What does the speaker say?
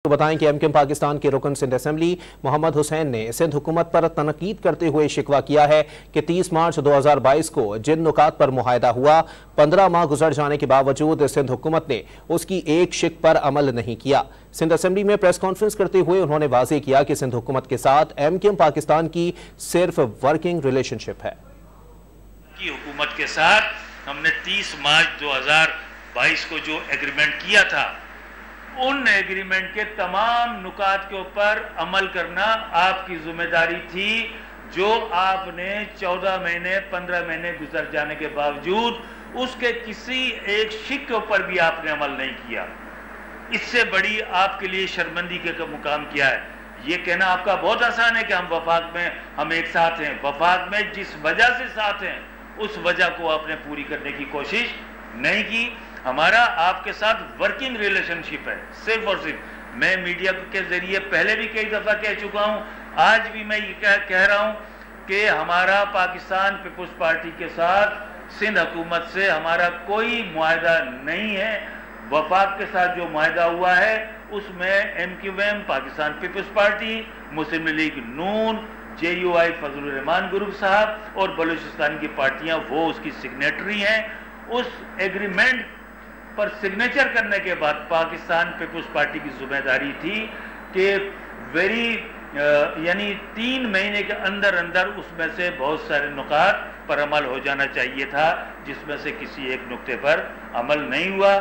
تو بتائیں کہ MKM پاکستان کے رکن سندھ اسمبلی محمد حسین نے سندھ حکومت پر تنقید کرتے ہوئے شکوہ کیا ہے کہ 30 مارچ 2022 کو جن نکات پر معاہدہ ہوا 15 ماہ گزر جانے کے باوجود سندھ حکومت نے اس کی ایک شک پر عمل نہیں کیا۔ سندھ اسمبلی میں پریس کانفرنس کرتے ہوئے انہوں نے واضح کیا کہ سندھ حکومت کے ساتھ MKM پاکستان کی صرف ورکنگ ریلیشن شپ ہے۔ حکومت کے ساتھ ہم نے 30 مارچ 2022 کو جو ایگریمنٹ کیا تھا ان ایگریمنٹ کے تمام نکات کے اوپر عمل کرنا آپ کی ذمہ داری تھی، جو آپ نے 14 مہینے 15 مہینے گزر جانے کے باوجود اس کے کسی ایک شک کے اوپر بھی آپ نے عمل نہیں کیا۔ اس سے بڑی آپ کے لیے شرمندگی کا مقام کیا ہے؟ یہ کہنا آپ کا بہت آسان ہے کہ ہم وفاق میں ہم ایک ساتھ ہیں، وفاق میں جس وجہ سے ساتھ ہیں اس وجہ کو آپ نے پوری کرنے کی کوشش نہیں کی۔ ہمارا آپ کے ساتھ ورکنگ ریلیشن شپ ہے، صرف اور صرف۔ میں میڈیا کے ذریعے پہلے بھی کئی دفعہ کہہ چکا ہوں، آج بھی میں یہ کہہ رہا ہوں کہ ہمارا پاکستان پیپلز پارٹی کے ساتھ سندھ حکومت سے ہمارا کوئی معاہدہ نہیں ہے۔ وفاق کے ساتھ جو معاہدہ ہوا ہے اس میں MKM پاکستان پیپلز پارٹی، مسلم لیگ نون، JUI فضل الرحمان گروپ صاحب اور بلوچستان کی پارٹیاں وہ اس کی سگنیٹری ہیں۔ اس ایگریمنٹ پر سگنیچر کرنے کے بعد پاکستان پیپلز پارٹی کی ذمہ داری تھی کہ یعنی 3 مہینے کے اندر اس میں سے بہت سارے نکات پر عمل ہو جانا چاہیے تھا، جس میں سے کسی ایک نکتے پر عمل نہیں ہوا۔